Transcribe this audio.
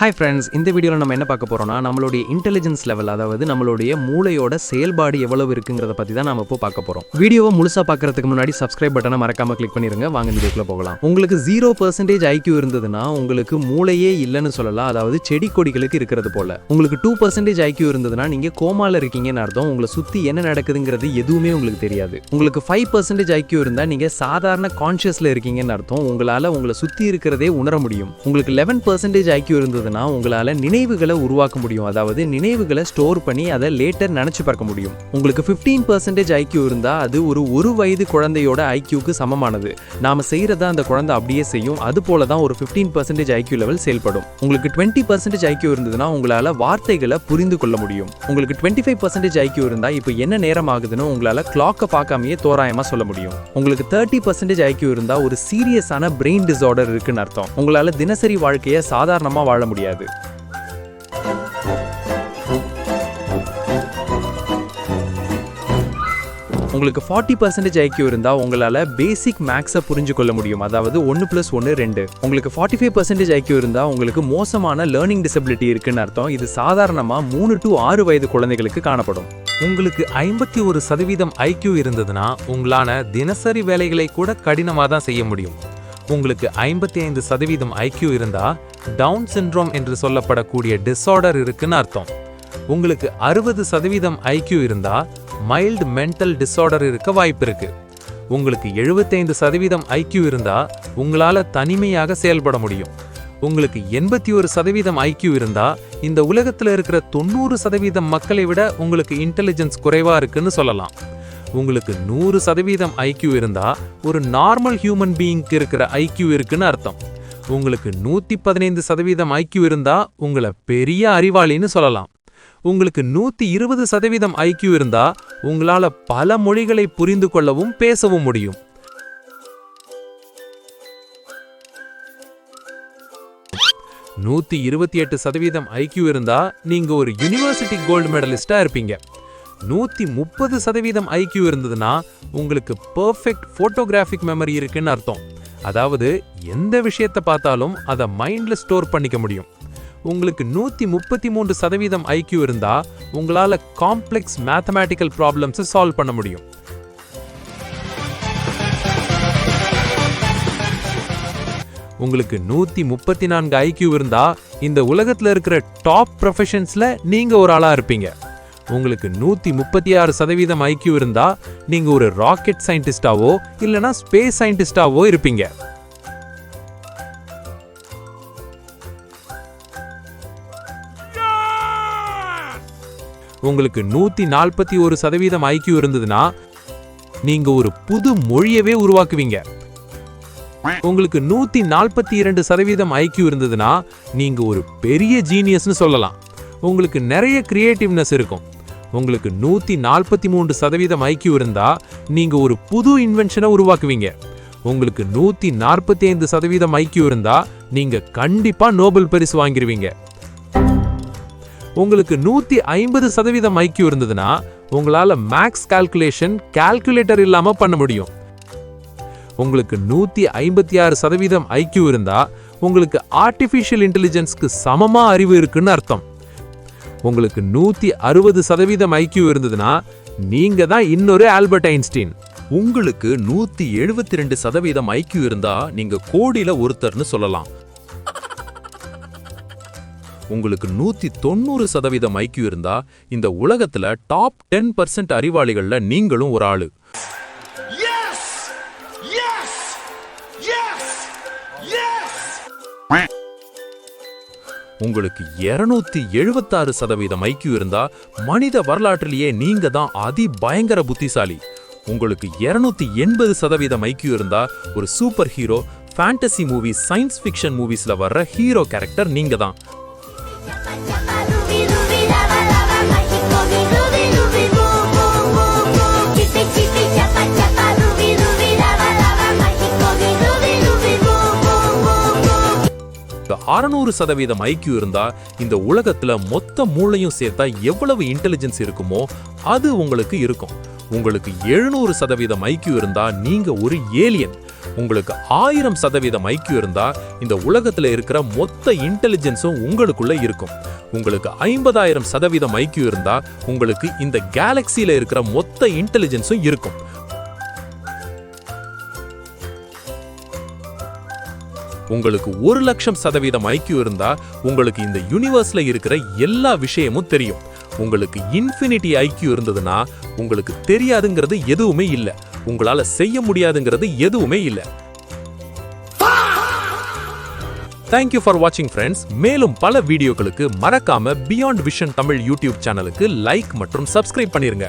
Hi friends, இந்த வீடியோவில் நம்ம என்ன பார்க்க போகிறோம்னா நம்மளுடைய இன்டெலிஜென்ஸ் லெவல், அதாவது நம்மளுடைய மூளையோட செயல்பாடு எவ்வளவு இருக்குங்கிறத பற்றி தான் நம்ம இப்போ பார்க்க போகிறோம். வீடியோவை முழுசாக பார்க்கறதுக்கு முன்னாடி சப்ஸ்கிரைப் பட்டனை மறக்காம கிளிக் பண்ணிருங்க. வாங்க வீடியோக்குள்ள போகலாம். உங்களுக்கு 0% ஐக்யூ இருந்ததுன்னா உங்களுக்கு மூளையே இல்லைன்னு சொல்லலாம், அதாவது செடி கொடிகளுக்கு இருக்கிறது போல. உங்களுக்கு 2% ஐக்யூ இருந்ததுன்னா நீங்க கோமால இருக்கீங்கன்னு அர்த்தம். உங்களை சுற்றி என்ன நடக்குதுங்கிறது எதுவுமே உங்களுக்கு தெரியாது. உங்களுக்கு 5% ஐக்யூ இருந்தால் நீங்க சாதாரண கான்ஷியஸ்ல இருக்கீங்கன்னு அர்த்தம். உங்களால் உங்களை சுற்றி இருக்கிறதே உணர முடியும். உங்களுக்கு 11% ஐக்யூ இருந்தது உங்களால நினைவுகளை உருவாக்க முடியும், அதாவது நினைவுகளை ஸ்டோர் பண்ணி அதை லேட்டர் நினைச்சு பார்க்க முடியும். உங்களுக்கு 15% ஐக்யூ இருந்தா அது ஒரு வயது குழந்தையோட ஐக்யூக்கு சமமானது. நாம செய்யறதா அந்த குழந்தை அப்படியே செய்யும். அது போல தான் ஒரு 15% ஐக்யூ லெவல் செயல்படும். உங்களுக்கு 20% ஐக்யூ இருந்ததுன்னா உங்களால வார்த்தைகளை புரிந்து கொள்ள முடியும். உங்களுக்கு 25% ஐக்யூ இருந்தா இப்போ என்ன நேரம் ஆகுதுன்னு உங்களால கிளாக்கை பார்க்காமயே தோராயமா சொல்ல முடியும். உங்களுக்கு 30% ஐக்யூ இருந்தா ஒரு சீரியஸான பிரெயின் டிசார்டர் இருக்குன்னு அர்த்தம். உங்களால தினசரி வாழ்க்கையை சாதாரணமா வாழ முடியாது. உங்களுக்கு 40% ஐக்யூ இருந்தா உங்களால பேசிக் மேக்ஸை புரிஞ்சு கொள்ள முடியும், அதாவது 1+1 2. உங்களுக்கு 45% ஐக்யூ இருந்தா உங்களுக்கு மோசமான லேர்னிங் டிசபிலிட்டி இருக்குன்னு அர்த்தம். இது சாதாரணமா 3 to 6 வயது குழந்தைகளுக்கு காணப்படும். உங்களுக்கு 51% ஐக்யூ இருந்ததுன்னா உங்களான தினசரி வேலைகளை கூட கடினமாக தான் செய்ய முடியும். உங்களுக்கு 55% ஐக்யூ இருந்தா டவுன் சிண்ட்ரோம் என்று சொல்லப்படக்கூடிய டிஸார்டர் இருக்குன்னு அர்த்தம். உங்களுக்கு 60% ஐக்யூ இருந்தா மைல்டு மென்டல் டிஸார்டர் இருக்க வாய்ப்பு இருக்கு. உங்களுக்கு 75% ஐக்யூ இருந்தா உங்களால தனிமையாக செயல்பட முடியும். உங்களுக்கு 81% ஐக்யூ இருந்தா இந்த உலகத்துல இருக்கிற 90% மக்களை விட உங்களுக்கு இன்டெலிஜென்ஸ் குறைவா இருக்குன்னு சொல்லலாம். உங்களுக்கு 100% ஐக்யூ இருந்தா ஒரு நார்மல் ஹியூமன் பீயிங்க்கு இருக்கிற ஐக்யூ இருக்குன்னு அர்த்தம். உங்களுக்கு 115% ஐக்யூ இருந்தா உங்களை பெரிய அறிவாளின்னு சொல்லலாம். உங்களுக்கு 120% ஐக்யூ இருந்தா உங்களால பல மொழிகளை புரிந்து கொள்ளவும் பேசவும் முடியும். %128 ஐக்யூ இருந்தா நீங்க ஒரு யூனிவர்சிட்டி கோல்டு மெடலிஸ்டா இருப்பீங்க. 130% ஐக்யூ இருந்ததுன்னா உங்களுக்கு பெர்ஃபெக்ட் போட்டோகிராஃபிக் மெமரி இருக்குன்னு அர்த்தம். அதாவது எந்த விஷயத்தை பார்த்தாலும் அதை மைண்ட்ல ஸ்டோர் பண்ணிக்க முடியும். உங்களுக்கு 133% ஐக்யூ இருந்தா உங்களால காம்ப்ளெக்ஸ் மேத்தமேட்டிக்கல் ப்ராப்ளம்ஸை சால்வ் பண்ண முடியும். உங்களுக்கு 134 ஐக்யூ இருந்தா இந்த உலகத்துல இருக்கிற டாப் ப்ரொஃபஷன்ஸ்ல நீங்க ஒரு ஆளா இருப்பீங்க. உங்களுக்கு 136% ஐக்யூ இருந்தா நீங்க ஒரு ராக்கெட் சயின்டிஸ்டாவோ இல்லனா ஸ்பேஸ் சயின்டிஸ்டாவோ இருப்பீங்க. உங்களுக்கு 141% ஐக்யூ இருந்ததுன்னா நீங்க ஒரு புது மொழியவே உருவாக்குவீங்க. உங்களுக்கு 142% ஐக்யூ இருந்ததுன்னா நீங்க ஒரு பெரிய ஜீனியஸ்னு சொல்லலாம். உங்களுக்கு நிறைய கிரியேட்டிவ்னஸ் இருக்கும். உங்களுக்கு 143% ஐக்யூ இருந்தா நீங்க ஒரு புது இன்வென்ஷனை உருவாக்குவீங்க. உங்களுக்கு 145% ஐக்யூ இருந்தா நீங்க கண்டிப்பா நோபல் பரிசு வாங்கிடுவீங்க. உங்களுக்கு 150% ஐக்யூ இருந்ததுன்னா உங்களால மேக்ஸ் கால்குலேட்டர் இல்லாம பண்ண முடியும். உங்களுக்கு 156% ஐக்யூ இருந்தா உங்களுக்கு ஆர்டிஃபிஷியல் இன்டெலிஜென்ஸ்க்கு சமமா அறிவு இருக்குன்னு அர்த்தம். உங்களுக்கு 160% ஐக்யூ இருந்ததுன்னா நீங்க தான் இன்னொரு ஆல்பர்ட் ஐன்ஸ்டீன். உங்களுக்கு 172% ஐக்யூ இருந்தா நீங்க கோடியில ஒருத்தர்னு சொல்லலாம். உங்களுக்கு 190% ஐக்யூ இருந்தா இந்த உலகத்துல டாப் 10% அறிவாளிகள்ல நீங்களும் ஒரு ஆளு. உங்களுக்கு 276% ஐக்யூ இருந்தா மனித வரலாற்றிலேயே நீங்க தான் அதி பயங்கர புத்திசாலி. உங்களுக்கு 280% ஐக்யூ இருந்தா ஒரு superhero, fantasy movies, science fiction மூவிஸ்ல வர்ற ஹீரோ கேரக்டர் நீங்க தான். இந்த 600% ஐக்யூ இருந்தா இந்த உலகத்துல மொத்த மூளையும் சேர்த்தா எவ்வளவு இன்டெலிஜென்ஸ் இருக்குமோ அது உங்களுக்கு இருக்கும். உங்களுக்கு 700% ஐக்கியூ இருந்தா நீங்க ஒரு ஏலியன். உங்களுக்கு 1000% ஐக்கியூ இருந்தா இந்த உலகத்துல இருக்கிற மொத்த இன்டெலிஜென்ஸும் உங்களுக்குள்ள இருக்கும். உங்களுக்கு 50,000% ஐக்கியூ இருந்தா உங்களுக்கு இந்த கேலக்சியில இருக்கிற மொத்த இன்டெலிஜென்ஸும் இருக்கும். உங்களுக்கு 1,00,000% ஐக்கியூ இருந்தா உங்களுக்கு இந்த யூனிவர்ஸ்ல இருக்கிற எல்லா விஷயமும் தெரியும். உங்களுக்கு இன்ஃபினிட்டி ஐக்கியூ இருந்ததுன்னா உங்களுக்கு தெரியாதுங்கிறது எதுவுமே இல்ல, உங்களால செய்ய முடியாதுங்கிறது எதுவுமே இல்ல. Thank you for watching friends. மேலும் பல வீடியோக்களுக்கு மறக்காம பியாண்ட் விஷன் தமிழ் யூடியூப் சேனலுக்கு லைக் மற்றும் சப்ஸ்கிரைப் பண்ணிருங்க.